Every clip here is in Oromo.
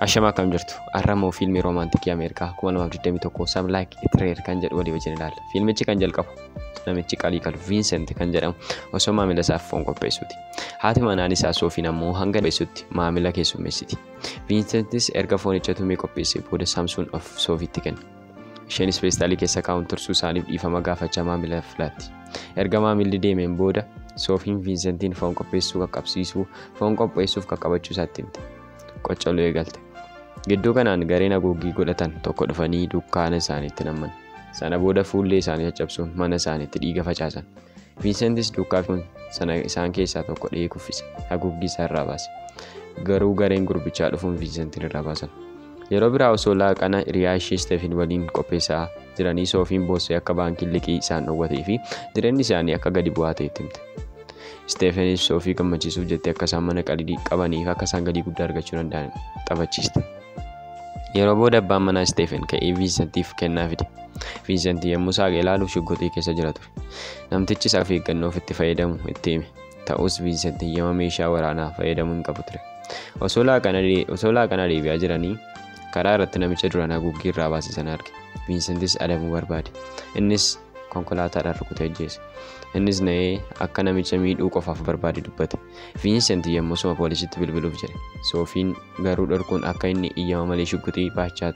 Ashama kam jirtu arramoo fiilmii roomaantikii Ameerikaa 2021 Some Like It Rare kan jedhu walii wajjin ilaalla. Fiilmichi kan jalqabu namichi qalii qalu Vincent kan jedhamu osoo maamila isaaf foon qopheessuuti. Haati manaan isaa Soofiin ammoo hanga qopheessuutti maamila keessummeessiti. Vincentis erga foonicha tumee qopheessee booda Samsuun of Soofiitti kenna. Isheenis feestaalii keessa kaa'uun tursuu isaaniif dhiifama gaafachaa maamila filaatti. Erga maamilli deemeen booda Soofiin Vincentiin foon qopheessuu qaqqabsiisuu foon qopheessuuf qaqqabachuu isaatti himte. Qoccoluu eegalte. Gidduu kanaan gareen haguuggii godhatan tokko dhufanii dukkaana isaaniitti namman. Sana booda fuullee isaanii caccabsuun mana isaaniitti dhiiga facaasan. Vincentis dukkaa kun sana isaan keessaa tokko dha'ee kuffise. Haguuggii isaa irraa baase. Garuu gareen gurbichaa dhufuun Vincentin irraa baasan. Yeroo biraa osoo laaqana hiriyaa ishee Steefin waliin qopheessaa jiranii Soofiin boossee akka baankiin liqii isaan dhowwatee fi jireenyi isaanii akka gadi bu'aa ta'etti himte. Steefenis Soofii gammachiisuuf jettee akka isaan mana qalii qabanii fi akka isaan galii guddaa argachuu danda'an taphachiiste. Yeroo booda abbaan manaa Steefen ka'ee Vincentiif kennaa fide. Vincent yommuu saaqee ilaaluuf shugguxii keessa jira ture. Namtichi isaaf eeggannoo itti fayyadamu itti hime. Ta'us Vincent yema meeshaa waraanaa fayyadamuu hin qabu ture. Osoo laaqana deebi'aa jiranii karaa irratti namicha duraan haguuggii irraa baase sana arge. Vincentis adamuu barbaade. Innis konkolaataadhaan rukutee ajjeese. Innis na'ee akka namicha miidhuu qofaaf barbaade dubbate. Vincent yommuu suma poolisitti bilbiluuf jedhe. Soofiin garuu dhorkuun akka inni iyyama malee shugguxii baachaa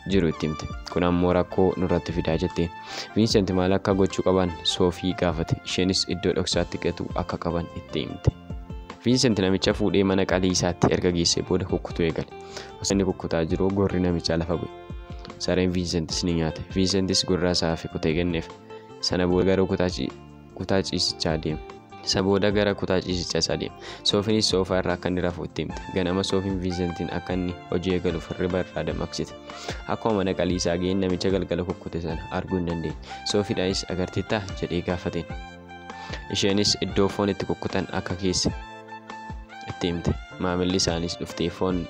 jiru itti himte. Kun ammoo rakkoo nurratti fidaa jetteen. Vincent maal akka gochuu qaban Soofii gaafate. Isheenis iddoo dhoksaatti gatu akka qaban itti himte. Vincent namicha fuudhee mana qalii isaatti erga geessee booda kukkutuu eegale. Osoo inni kukkutaa jiru gorri namichaa lafa bu'e. Sareen Vincentis ni nyaate. Vincentis gurra isaa fi kutee kenneef. Sana booda gara kutaa ciisichaa deeme. Soofiinis soofaa irraa akka inni rafu itti himte. Ganama Soofiin Vincentin akka inni hojii eegaluuf hirriba irraa dammaqsite. Akkuma mana qalii isaa ga'een namicha galgala kukkute sana arguu hin dandeenye. Soofiidhaanis agartittaa jedhee gaafateen. Isheenis iddoo foon itti kukkutan akka keesse itti himte. Maamilli isaaniis dhuftee foon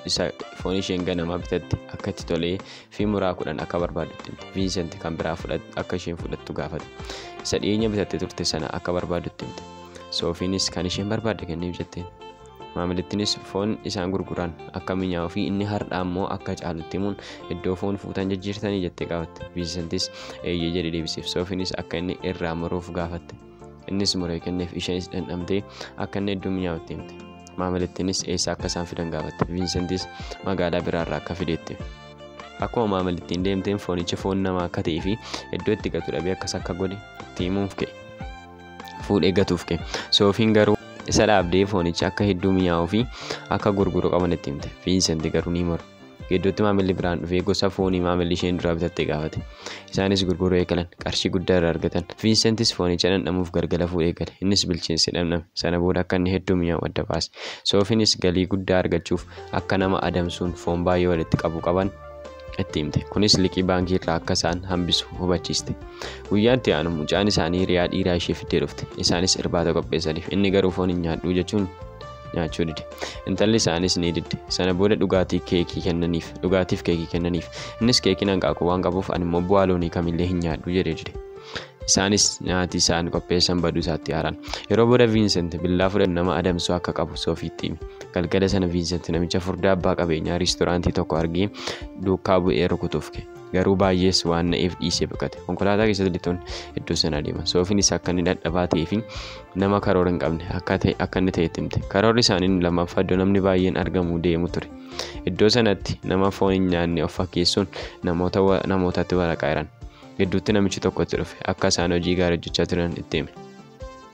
isheen ganamaa bitatte akka itti tolee fi muraa 10 akka barbaaddu itti himte. Vincent kan biraa akka isheen fudhattu gaafate. Isa dhiyeenya bitatte turte sana akka barbaaddu itti himte. Soofiinis kan isheen barbaadde kenneef jetteen. Maamilittinis foon isaan gurguran akka mi'aawuu fi inni har'aa immoo akka caalutti himuun iddoo foon fuutan jijjiirtanii jettee gaafatte. Vincentis eeyyee jedhee deebiseef. Soofiinis akka inni irraa muruuf gaafatte. Innis muree kenneef. Isheenis dhandhamtee akka inni iddoo mi'aawutti himte. Maamilittinis eessa akka isaan fidan gaafatte. Vincentis magaalaa biraarraa akka fideetti. Akkuma maamilittiin deemteen foonicha foon namaa akka ta'ee fi iddoo itti gatu dhabee akkas akka godhe itti himuuf ka'e. Fuudhee gatuuf ka'e. Soofiin garuu isa dhaabdee foonicha akka hedduu mi'aawuu fi akka gurguru qaban itti himte. Vincent garuu ni mora. Gidduutti maamilli biraan dhufee gosa foonii maamilli isheen duraa bitatte gaafate. Isaanis gurguruu eegalan qarshii guddaa irraa argatan. Vincentis foonicha dhandhamuuf galgala fuudhee gale. Innis bilcheesse dhandhame. Sana booda akka inni hedduu mi'aawu adda baase. Soofiinis galii guddaa argachuuf akka nama adamsuun foon baay'ee walitti qabu qaban itti himte. Kunis liqii baankii irraa akka isaan hambisu hubachiiste. Guyyaan itti aanu mucaan isaanii hiriyaa dhiiraa ishee fiddee dhufte. Isaanis irbaata qopheessaniif. Inni garuu foon hin nyaadhu jechuun nyaachuu dide. Intalli isaanis ni didde. Sana booda dhugaatiif keekii kennaniif. Innis keekii hanqaaquu waan qabuuf ani immoo bu'aa loonii kamillee hin nyaadhu jedhee dide. Isaanis nyaati isaan qopheessan baduu isaatti aaran. Yeroo booda Vincent billaa fudhatu nama adamsuu akka qabu Soofiitti hime. Galgala sana Vincent namicha furdaa abbaa qabeenyaa riistooraantii tokko argee duukaa bu'ee rukutuuf ka'e. Garuu baay'ees waan na'eef dhiisee baqate. Konkolaataa keessatti lixuun iddoo sana deeman. Soofiinis akka inni dadhabaa ta'ee fi nama karoora hin qabne akka inni ta'etti himte. Karoorri isaanii lammaffaa iddoo namni baay'een argamu deemu ture. Iddoo sanatti nama foon hin nyaanne of fakkeessuun namootatti waraqaa jiran. Gidduutti namichi tokko itti dhufe akka isaan hojii gaarii hojjechaa turan itti hime.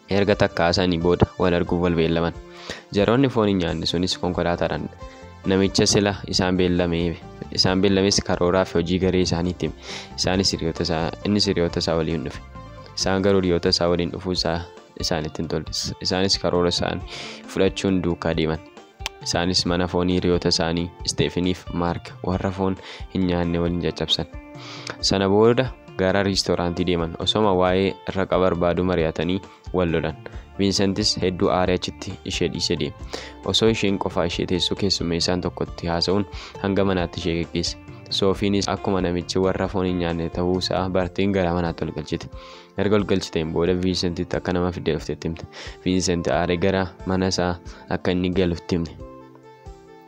Erga takka haasanii booda wal arguuf wal beellaman. Jaroonni foon hin nyaanne sunis konkolaataadhaan namicha sila isaan beellames karooraa fi hojii garee isaaniitti hime. Innis hiriyoota isaa waliin dhufe. Isaan garuu hiriyoota isaa waliin dhufuu isaanitti hin tolle. Isaanis karoora isaanii fudhachuun duukaa deeman. Isaanis mana foonii hiriyoota isaanii Steefeniif Maark warra foon hin nyaanne waliin caccabsan. Sana booda gara riistooraantii deeman. Osoma waa'ee raqa barbaadu mari'atanii wal lolan. Vincentis hedduu aarii achitti ishee dhiisee deeme. Osoo isheen qofaa ishee teessoo keessummeessaan tokkotti haasa'uun hanga manaatti ishee geggeesse. Soofiinis akkuma namichi warra foon hin nyaanne ta'uu isaa barteen gara manaatti ol galchite. Erga ol galchiteen booda Vincentitti akka nama fiddee dhufteetti himte. Vincent aaree gara mana isaa akka inni galuutti himte.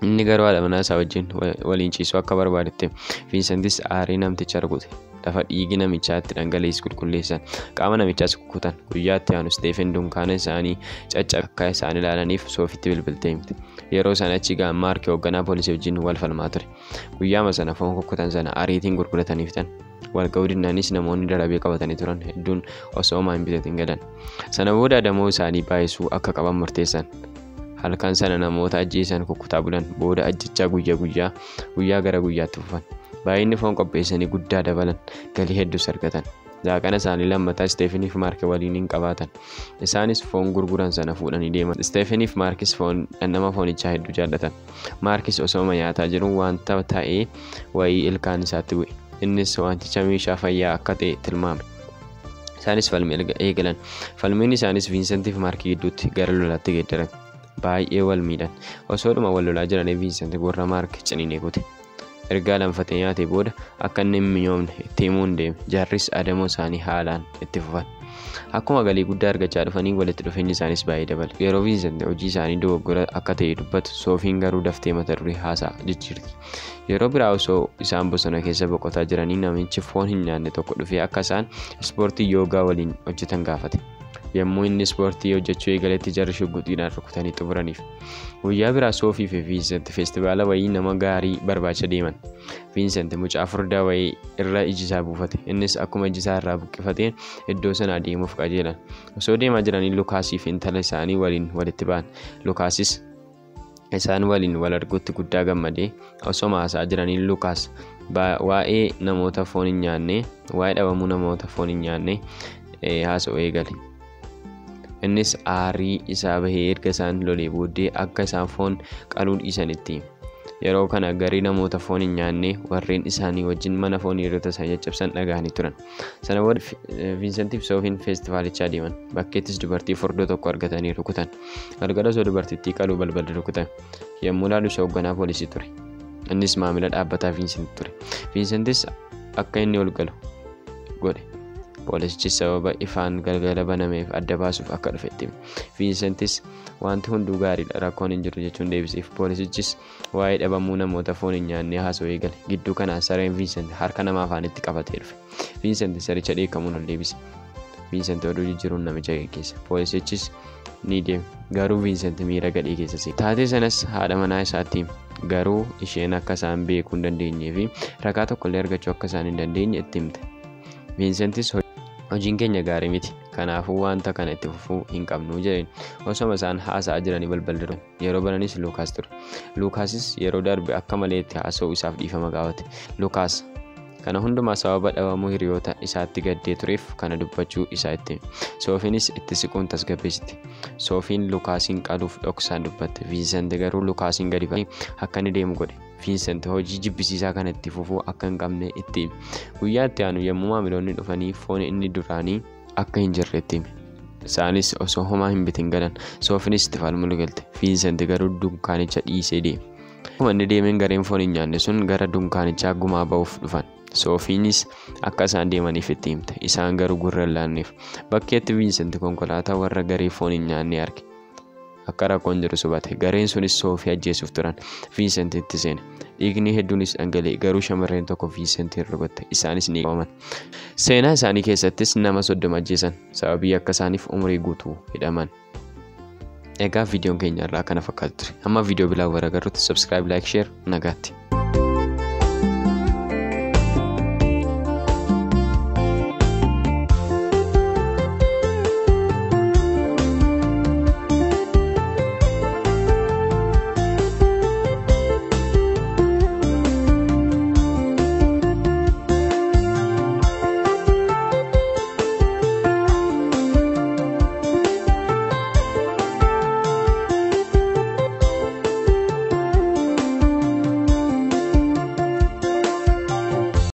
Inni garuu haadha manaa isaa wajjin waliin ciisuu akka barbaadetti Viinsentis aarii namticha rukute. Lafa dhiigi namichaatti dhangala'es qulqulleessan. Qaama namichaas kukkutan. Guyyaa itti aanu Steefen dunkaana isaanii caccabe akka isaan ilaalaniif Soofitti bilbiltee himte. Yeroo sana achi ga'an Maark hoogganaa poolisii wajjin wal falmaa ture. Guyyaama sana foon kukkutan sana ariitiin gurguratanii fitan. Walga'uu dinnaanis namoonni darabee qabatanii turan hedduun osoo homaa hin bitatin galan. Sana booda adamoo isaanii baay'isuu akka qaban murteessan. Halkan sana namoota ajjeesan kukkutaa bulan booda ajjechaa guyyaa gara guyyaatti fufan. Baay'inni foon qopheessanii guddaa dabalan galii hedduus argatan. Daaqana isaanii lammataa Steefeniif Maark waliin hin qabaatan. Isaanis foon gurguran sana fuudhanii deeman. Steefeniif Maarkis dhandhama foonichaa hedduu jaallatan. Maarkis osooma nyaataa jiru wanta ta'ee wayii ilkaan isaatti bu'e. Innis wanticha meeshaa fayyaa akka ta'e tilmaame. Isaanis falmii eegalan. Falmiin isaanis Viinsentiif Maark gidduutti gara lolaatti geeddarame. Baay'ee wal miidhan. Osoodhuma wal lolaa jiranii Viinsent gurra Maark ciniinee kute. Ergaa lanfatee nyaatee booda akka inni hin mi'oomne itti himuun deeme. Jarris adamoo isaanii haalaan itti fufan. Akkuma galii guddaa argachaa dhufanii walitti dhufeenyi isaanis baay'ee dabale. Yeroo Viinsent hojii isaanii dogoggora akka ta'e dubbatu Soofiin garuu daftee mata duree haasa'a jijjiirti. Yeroo biraa osoo isaan bosona keessa boqotaa jiranii namichi foon hin nyaanne tokko dhufee akka isaan ispoortii yoogaa waliin hojjetan gaafate. Yommuu inni ispoortii hojjechuu eegaletti jarri shugguxiidhaan rukutanii xumuraniif. Guyyaa biraa Soofii fi Viinsent feestivaala wayii nama gaarii barbaacha deeman. Viinsent mucaa furdaa wayii irra ijisaa buufate. Innis akkuma ijisaa irraa buqqifateen iddoo sana deemuuf qajeelan. Osoo deemaa jiranii Lukaasii fi intala isaanii waliin walitti ba'an. Lukaasis isaan waliin wal arguutti guddaa gammadee osoo haasaa jiranii Lukaas waa'ee namoota foon hin nyaanne, waa'ee dhabamuu namoota foon hin nyaanne haasa'uu eegale. Innis aarii isaa bahee erga isaan lolee booddee akka isaan foon qaluu dhiisanitti. Yeroo kana garii namoota foon hin nyaanne warreen isaanii wajjin mana foon hiriyoota isaanii caccabsan dhaga'anii turan. Sana booda Viinsentiif Soofiin feestivaalichaa deeman. Bakkeettis dubartii furdoo tokko argatanii rukutan. Galgala osoo dubartittii qaluu balballi rukutan. Yommuu ilaalu hoogganaa poolisii ture. Innis maamila dhaabbataa Viinsent ture. Viinsentis akka inni ol galu godhe. Poolisichi sababa ifaan galgala banameef adda baasuuf akka dhufetti. Viinsentis wanti hunduu gaariidha rakkoon hin jiru jechuun deebisiif. Poolisichis waa'ee dhabamuu namoota foon hin nyaanne haasa'uu eegale. Gidduu kanaan sareen Viinsent harka nama afaanitti qabatee dhufe. Viinsent saricha dheekkamuun ol deebise. Viinsent oduu jijjiiruun namicha geggeesse. Poolisichis ni deeme. Garuu Viinsent miira gadhee keessa seene. Taatee sanas haadha manaa isaatti garuu isheen akka isaan beekuu hin dandeenyee fi ragaa tokkollee argachuu akka isaan hin dandeenye itti himte. Viinsentis hojiin keenya gaarii miti. Kanaafuu wanta kana itti fufuu hin qabnu jedheen. Osoma isaan haasa'aa jiranii balballi ture. Yeroo bananis Lukaas ture. Lukaasis yeroo darbe akka malee itti haasa'uu isaaf dhiifama gaafate. Lukaas kana hundumaa sababa dhabamuu hiriyoota isaatti gaddee tureef kana dubbachuu isaa itti. Soofiinis itti siquun tasgabbeessite. Soofiin Lukaasiin qaluuf dhoksaan dubbatte. Viinsent garuu Lukaasiin gadi ba'ee akka inni deemu godhe. Viinsent hojii jibbisiisaa kana itti fufuu akka hin qabne itti hime. Guyyaa itti aanu yommuu maamiloonni dhufanii foon inni duraanii akka hin jirretti hime. Isaanis osoo homaa hin bitin galan. Soofiinis itti falmuu galte. Viinsent garuu dunkaanicha dhiisee deeme. Akkuma inni deemeen gareen foon hin nyaanne sun gara dunkaanichaa gumaa ba'uuf dhufan. Soofiinis akka isaan deemaniif itti himte. Isaan garuu gurra hin laanneef. Bakkeetti Viinsent konkolaataa warra garee foon hin nyaanne arge. Akka rakkoon jiru hubate. Gareen sunis Soofii ajjeesuuf turan. Viinsent itti seene. Dhiigni hedduunis dhangala'e. Garuu shamarreen tokko Viinsentiin rukutte. Isaanis ni qabaman. Seenaa isaanii keessattis nama 30 ajjeesan. Sababii akka isaaniif umurii guutuu hidhaman. Egaa viidiyoon keenya irraa kana fakkaatu ture. Amma viidiyoo biraa wara garruutti subscribe, like, share nagaatti.